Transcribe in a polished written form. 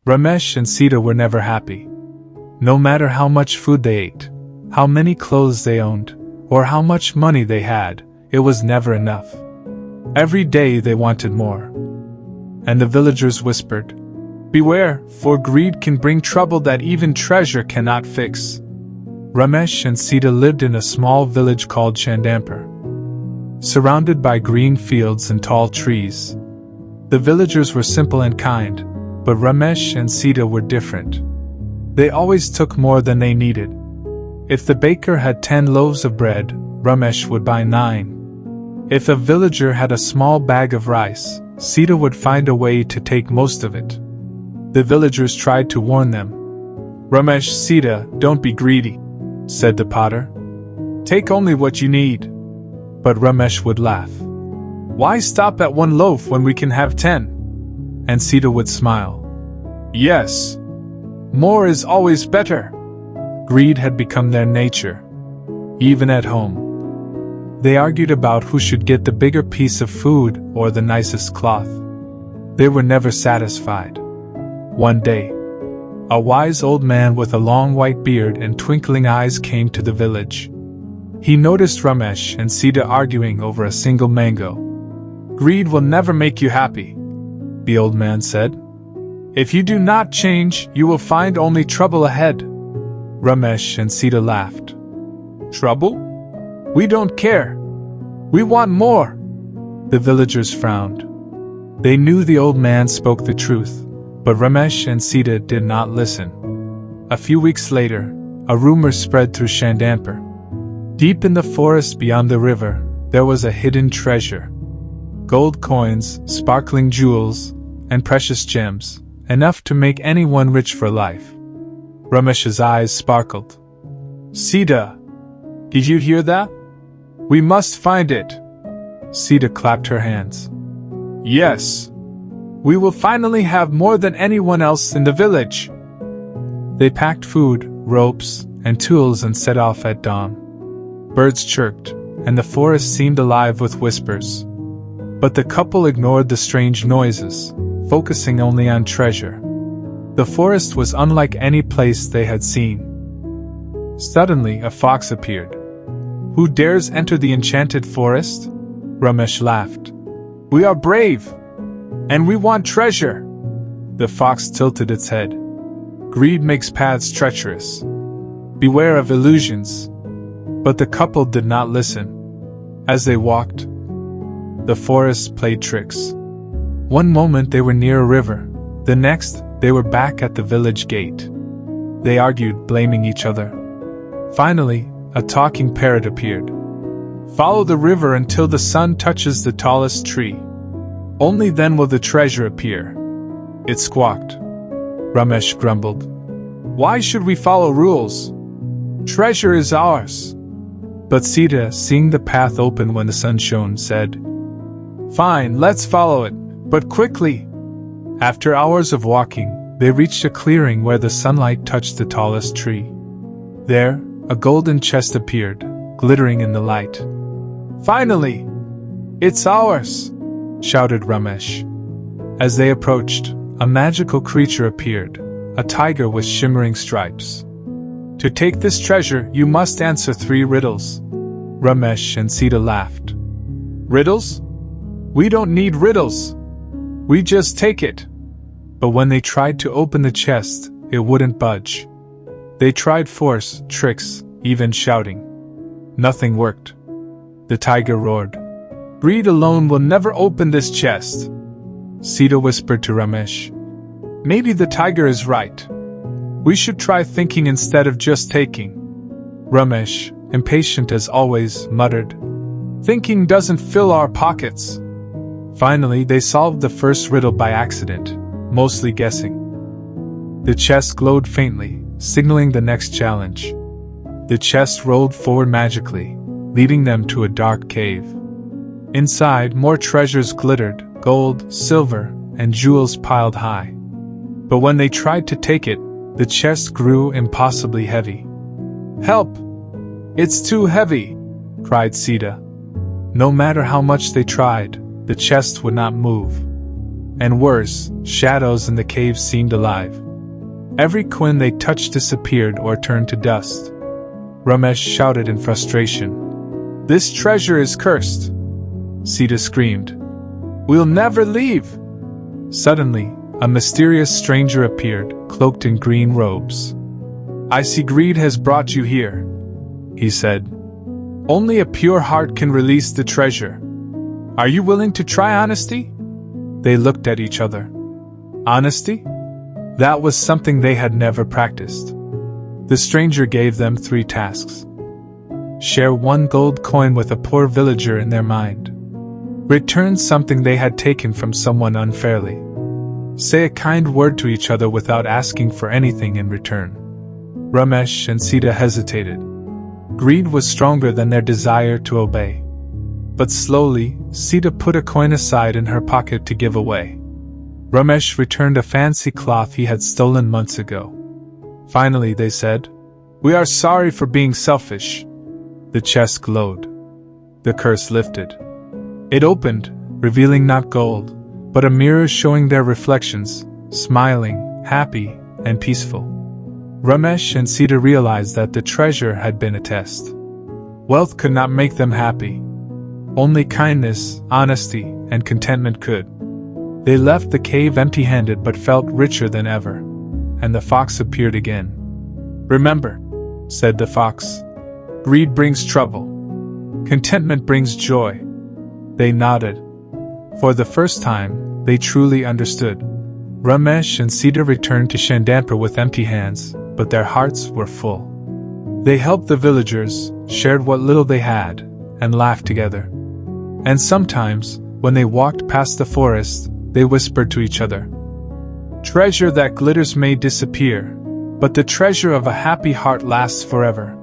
Ramesh and Sita were never happy. No matter how much food they ate, how many clothes they owned, or how much money they had, it was never enough. Every day they wanted more. And the villagers whispered, "Beware, for greed can bring trouble that even treasure cannot fix." Ramesh and Sita lived in a small village called Chandampur, surrounded by green fields and tall trees. The villagers were simple and kind, but Ramesh and Sita were different. They always took more than they needed. If the baker had 10 loaves of bread, Ramesh would buy 9. If a villager had a small bag of rice, Sita would find a way to take most of it. The villagers tried to warn them. "Ramesh, Sita, don't be greedy," said the potter. "Take only what you need." But Ramesh would laugh. "Why stop at 1 loaf when we can have 10? And Sita would smile. "Yes. More is always better." Greed had become their nature. Even at home, they argued about who should get the bigger piece of food or the nicest cloth. They were never satisfied. One day, a wise old man with a long white beard and twinkling eyes came to the village. He noticed Ramesh and Sita arguing over a single mango. "Greed will never make you happy," the old man said. "If you do not change, you will find only trouble ahead." Ramesh and Sita laughed. "Trouble? We don't care. We want more." The villagers frowned. They knew the old man spoke the truth, but Ramesh and Sita did not listen. A few weeks later, a rumor spread through Chandampur. Deep in the forest beyond the river, there was a hidden treasure. Gold coins, sparkling jewels, and precious gems, enough to make anyone rich for life. Ramesh's eyes sparkled. "Sita, did you hear that? We must find it." Sita clapped her hands. "Yes. We will finally have more than anyone else in the village." They packed food, ropes, and tools and set off at dawn. Birds chirped, and the forest seemed alive with whispers. But the couple ignored the strange noises, focusing only on treasure. The forest was unlike any place they had seen. Suddenly, a fox appeared. "Who dares enter the enchanted forest?" Ramesh laughed. "We are brave, and we want treasure." The fox tilted its head. "Greed makes paths treacherous. Beware of illusions." But the couple did not listen. As they walked, the forest played tricks. One moment they were near a river, the next they were back at the village gate. They argued, blaming each other. Finally, a talking parrot appeared. "Follow the river until the sun touches the tallest tree. Only then will the treasure appear." It squawked. Ramesh grumbled. "Why should we follow rules? Treasure is ours." But Sita, seeing the path open when the sun shone, said, "Fine, let's follow it, but quickly." After hours of walking, they reached a clearing where the sunlight touched the tallest tree. There, a golden chest appeared, glittering in the light. "Finally! It's ours!" shouted Ramesh. As they approached, a magical creature appeared, a tiger with shimmering stripes. "To take this treasure, you must answer 3 riddles." Ramesh and Sita laughed. "Riddles? We don't need riddles. We just take it." But when they tried to open the chest, it wouldn't budge. They tried force, tricks, even shouting. Nothing worked. The tiger roared. "Greed alone will never open this chest." Sita whispered to Ramesh. "Maybe the tiger is right. We should try thinking instead of just taking." Ramesh, impatient as always, muttered, "Thinking doesn't fill our pockets." Finally, they solved the first riddle by accident, mostly guessing. The chest glowed faintly, signaling the next challenge. The chest rolled forward magically, leading them to a dark cave. Inside, more treasures glittered, gold, silver, and jewels piled high. But when they tried to take it, the chest grew impossibly heavy. "Help! It's too heavy!" cried Sita. No matter how much they tried, the chest would not move. And worse, shadows in the cave seemed alive. Every coin they touched disappeared or turned to dust. Ramesh shouted in frustration. "This treasure is cursed!" Sita screamed. "We'll never leave!" Suddenly, a mysterious stranger appeared, cloaked in green robes. "I see greed has brought you here," he said. "Only a pure heart can release the treasure. Are you willing to try honesty?" They looked at each other. Honesty? That was something they had never practiced. The stranger gave them 3 tasks. Share 1 gold coin with a poor villager in their mind. Return something they had taken from someone unfairly. Say a kind word to each other without asking for anything in return. Ramesh and Sita hesitated. Greed was stronger than their desire to obey. But slowly, Sita put a coin aside in her pocket to give away. Ramesh returned a fancy cloth he had stolen months ago. Finally, they said, "We are sorry for being selfish." The chest glowed. The curse lifted. It opened, revealing not gold, but a mirror showing their reflections, smiling, happy, and peaceful. Ramesh and Sita realized that the treasure had been a test. Wealth could not make them happy. Only kindness, honesty, and contentment could. They left the cave empty-handed but felt richer than ever. And the fox appeared again. "Remember," said the fox, "greed brings trouble. Contentment brings joy." They nodded. For the first time, they truly understood. Ramesh and Sita returned to Chandanpur with empty hands, but their hearts were full. They helped the villagers, shared what little they had, and laughed together. And sometimes, when they walked past the forest, they whispered to each other, "Treasure that glitters may disappear, but the treasure of a happy heart lasts forever."